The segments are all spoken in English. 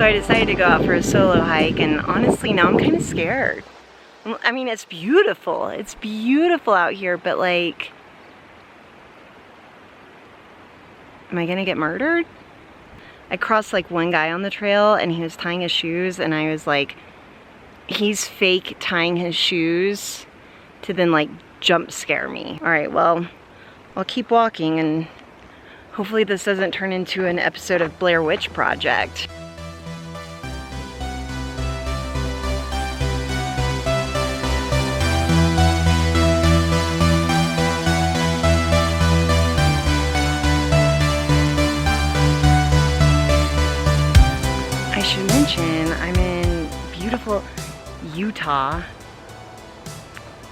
So I decided to go out for a solo hike, and honestly now I'm kind of scared. I mean, it's beautiful. It's beautiful out here, but like, am I gonna get murdered? I crossed like one guy on the trail and he was tying his shoes, and I was like, he's fake tying his shoes to then like jump scare me. All right, well, I'll keep walking and hopefully this doesn't turn into an episode of Blair Witch Project. I should mention I'm in beautiful Utah.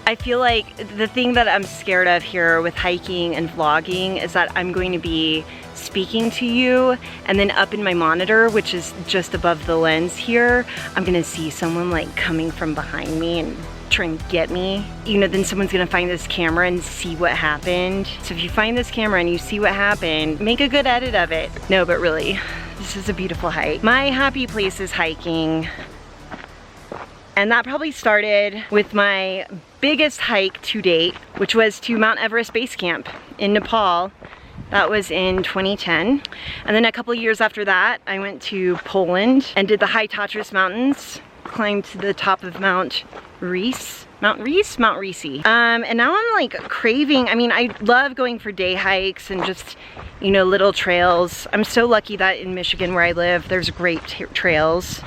I feel like the thing that I'm scared of here with hiking and vlogging is that I'm going to be speaking to you, and then up in my monitor, which is just above the lens here, I'm gonna see someone like coming from behind me and try and get me. You know, then someone's gonna find this camera and see what happened. So if you find this camera and you see what happened, make a good edit of it. No, but really, this is a beautiful hike. My happy place is hiking. And that probably started with my biggest hike to date, which was to Mount Everest Base Camp in Nepal. That was in 2010. And then a couple years after that, I went to Poland and did the High Tatras Mountains, climbed to the top of Mount Risi. And now I'm like craving, I mean, I love going for day hikes and just, you know, little trails. I'm so lucky that in Michigan where I live, there's great trails.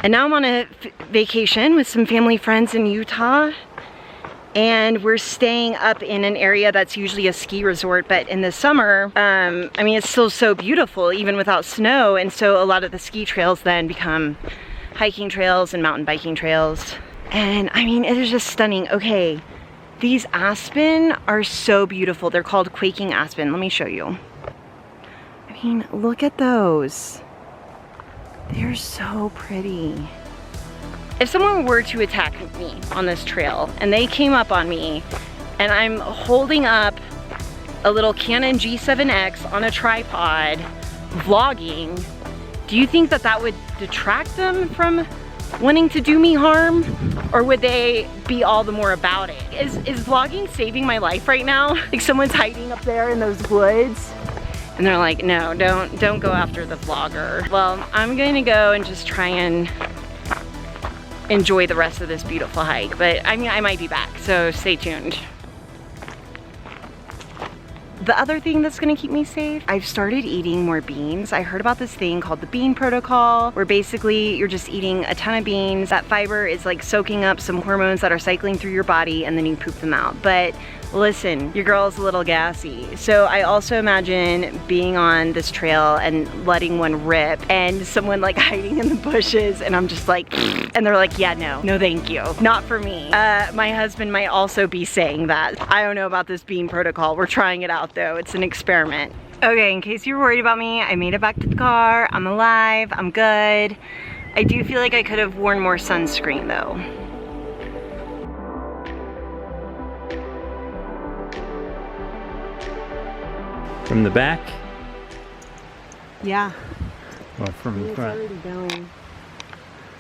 And now I'm on a vacation with some family friends in Utah, and we're staying up in an area that's usually a ski resort, but in the summer, I mean, it's still so beautiful even without snow, and so a lot of the ski trails then become hiking trails and mountain biking trails. And I mean, it is just stunning. Okay, these aspen are so beautiful. They're called quaking aspen. Let me show you. I mean, look at those. They're so pretty. If someone were to attack me on this trail and they came up on me and I'm holding up a little Canon G7X on a tripod vlogging, do you think that that would detract them from wanting to do me harm? Or would they be all the more about it? Is vlogging saving my life right now? Like someone's hiding up there in those woods and they're like, no, don't go after the vlogger. Well, I'm gonna go and just try and enjoy the rest of this beautiful hike. But I mean, I might be back, so stay tuned. The other thing that's gonna keep me safe, I've started eating more beans. I heard about this thing called the bean protocol, where basically you're just eating a ton of beans. That fiber is like soaking up some hormones that are cycling through your body, and then you poop them out. But listen, your girl's a little gassy. So I also imagine being on this trail and letting one rip and someone like hiding in the bushes, and I'm just like, and they're like, yeah, no thank you, not for me. My husband might also be saying that. I don't know about this bean protocol. We're trying it out though. It's an experiment. Okay, in case you were worried about me, I made it back to the car. I'm alive, I'm good. I do feel like I could have worn more sunscreen though. From the back? Yeah. Or from the front? It's already going.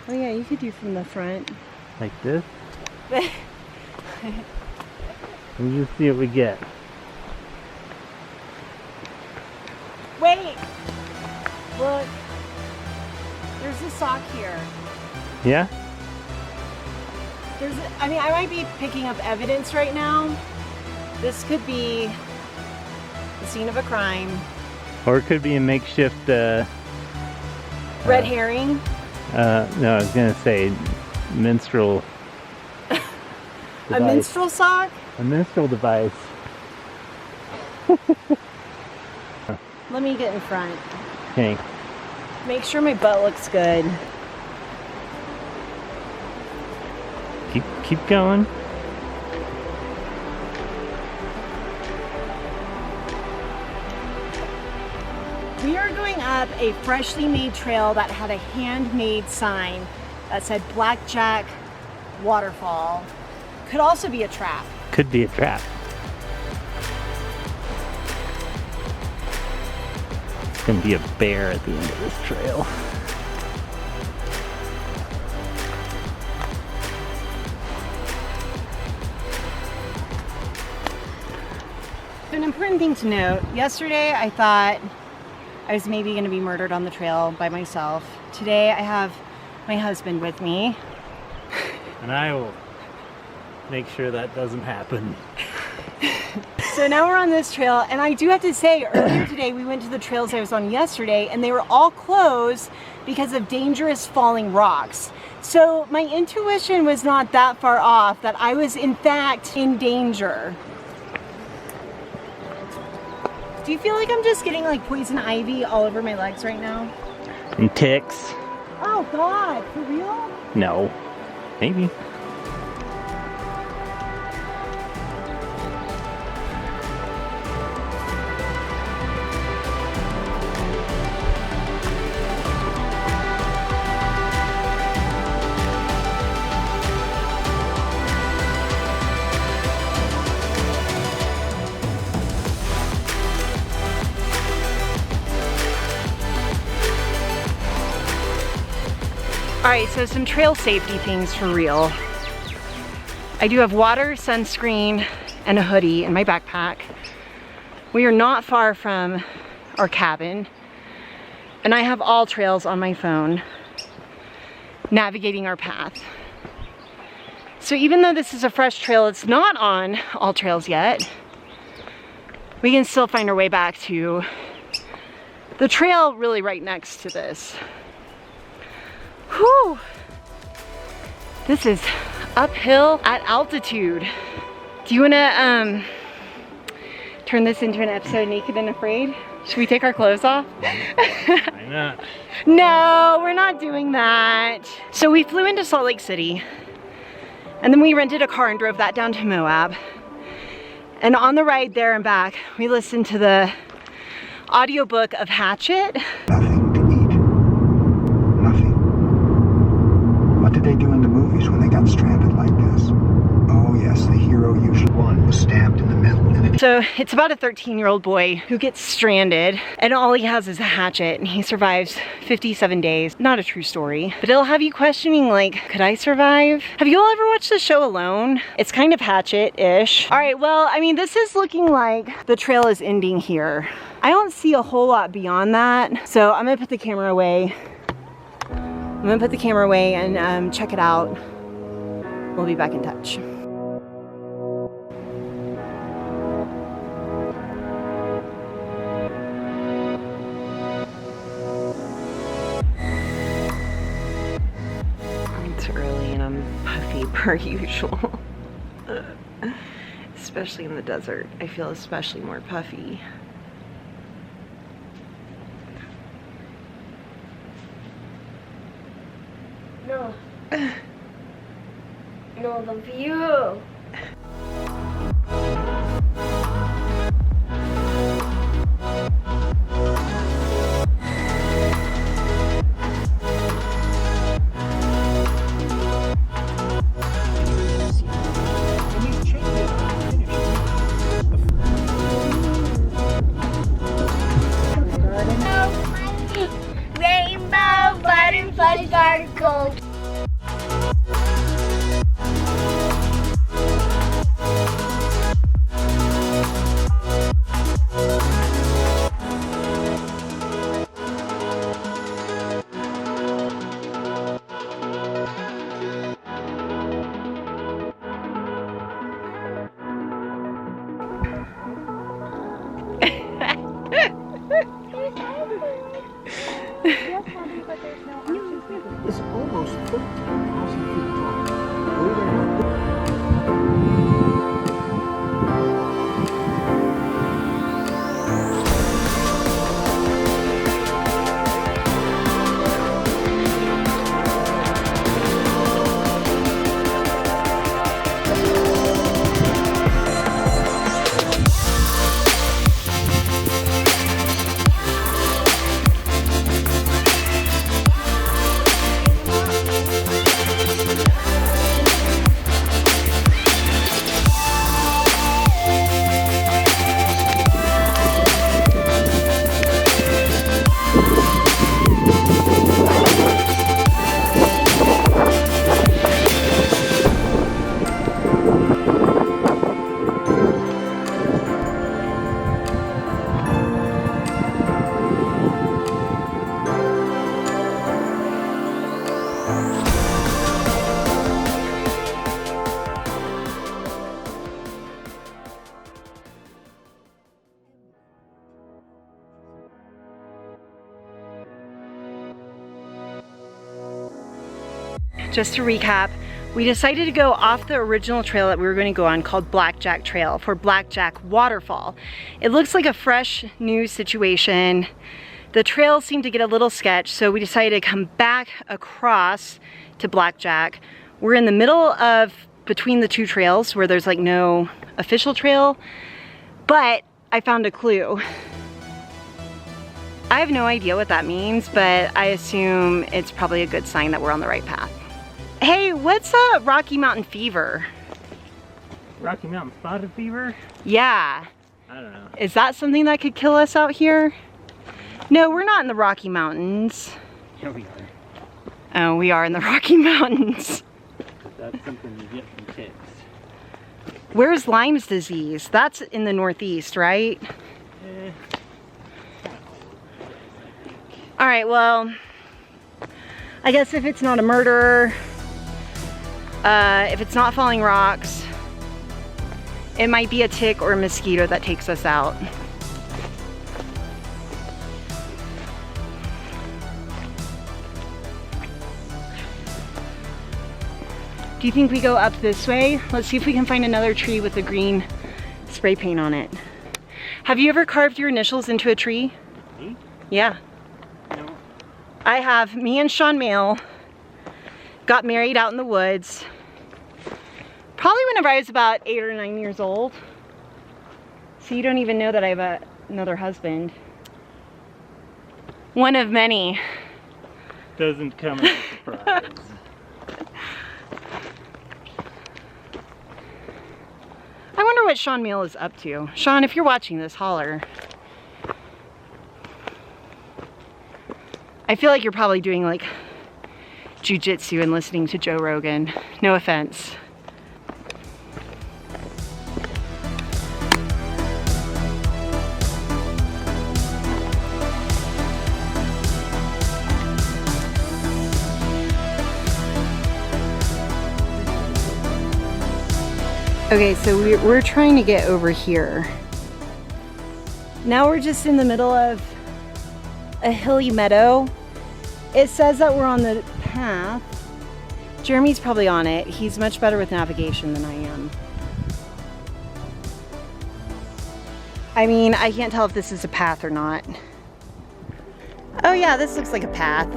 Oh yeah, you could do from the front. Like this? We'll just see what we get. Wait! Look. There's a sock here. Yeah? I mean, I might be picking up evidence right now. This could be the scene of a crime. Or it could be a makeshift red herring. No, I was gonna say minstrel A device. minstrel sock? A minstrel device. Let me get in front. Okay. Make sure my butt looks good. Keep going. We are going up a freshly made trail that had a handmade sign that said Blackjack Waterfall. Could also be a trap. Could be a trap. It's gonna be a bear at the end of this trail. important thing to note, yesterday I thought I was maybe going to be murdered on the trail by myself. Today I have my husband with me. And I will make sure that doesn't happen. So now we're on this trail, and I do have to say, earlier today we went to the trails I was on yesterday, and they were all closed because of dangerous falling rocks. So my intuition was not that far off, that I was in fact in danger. Do you feel like I'm just getting like poison ivy all over my legs right now? And ticks. Oh God, for real? No. Maybe. All right, so some trail safety things for real. I do have water, sunscreen, and a hoodie in my backpack. We are not far from our cabin, and I have all trails on my phone, navigating our path. So even though this is a fresh trail, it's not on all trails yet, we can still find our way back to the trail really right next to this. Whew. This is uphill at altitude. Do you wanna turn this into an episode of Naked and Afraid? Should we take our clothes off? Why not? No, we're not doing that. So we flew into Salt Lake City, and then we rented a car and drove that down to Moab. And on the ride there and back, we listened to the audiobook of Hatchet. Nothing to eat. Nothing. What did they do in the movies when they got stranded like this? Oh yes, the hero usually one was stabbed in the middle. So it's about a 13-year-old boy who gets stranded, and all he has is a hatchet, and he survives 57 days. Not a true story, but it'll have you questioning, like, could I survive? Have you all ever watched the show Alone? It's kind of Hatchet-ish. All right, well, I mean, this is looking like the trail is ending here. I don't see a whole lot beyond that, so I'm gonna put the camera away. And check it out. We'll be back in touch. It's early and I'm puffy per usual. Especially in the desert. I feel especially more puffy. No. No, the view. Rainbow butterflies are gold. It's almost 13,000 feet tall. Just to recap, we decided to go off the original trail that we were going to go on called Blackjack Trail for Blackjack Waterfall. It looks like a fresh new situation. The trail seemed to get a little sketch, so we decided to come back across to Blackjack. We're in the middle of between the two trails where there's like no official trail, but I found a clue. I have no idea what that means, but I assume it's probably a good sign that we're on the right path. Hey, what's Rocky Mountain fever? Rocky Mountain spotted fever? Yeah. I don't know. Is that something that could kill us out here? No, we're not in the Rocky Mountains. Yeah, we are. Oh, we are in the Rocky Mountains. That's something you get from ticks. Where's Lyme's disease? That's in the Northeast, right? All right, well, I guess if it's not a murderer, if it's not falling rocks, it might be a tick or a mosquito that takes us out. Do you think we go up this way? Let's see if we can find another tree with the green spray paint on it. Have you ever carved your initials into a tree? Me? Yeah. No. I have. Me and Sean Mail got married out in the woods. Probably whenever I was about 8 or 9 years old. So you don't even know that I have another husband. One of many. Doesn't come as a surprise. I wonder what Sean Mail is up to. Sean, if you're watching this, holler. I feel like you're probably doing like jujitsu and listening to Joe Rogan. No offense. Okay, so we're trying to get over here. Now we're just in the middle of a hilly meadow. It says that we're on the path. Jeremy's probably on it. He's much better with navigation than I am. I mean, I can't tell if this is a path or not. Oh yeah, this looks like a path.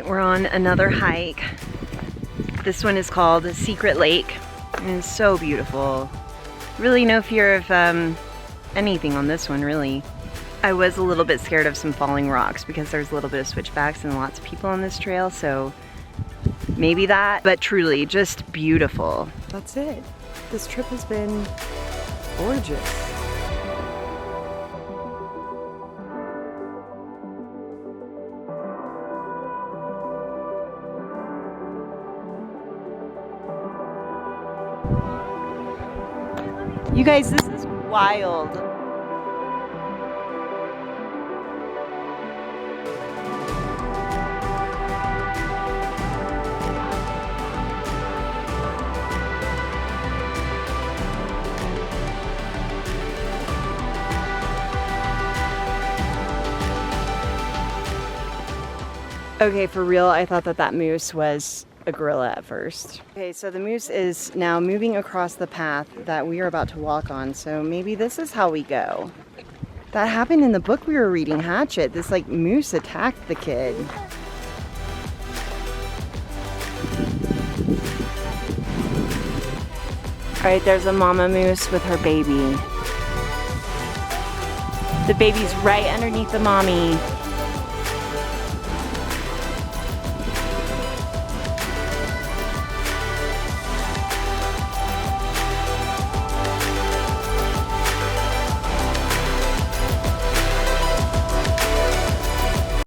We're on another hike. This one is called Cecret Lake, and it's so beautiful. Really no fear of anything on this one, really. I was a little bit scared of some falling rocks because there's a little bit of switchbacks and lots of people on this trail, so maybe that, but truly just beautiful. That's it. This trip has been gorgeous. You guys, this is wild. Okay, for real, I thought that moose was a gorilla at first. Okay, so the moose is now moving across the path that we are about to walk on, so maybe this is how we go. That happened in the book we were reading, Hatchet. This like moose attacked the kid. Alright, there's a mama moose with her baby. The baby's right underneath the mommy.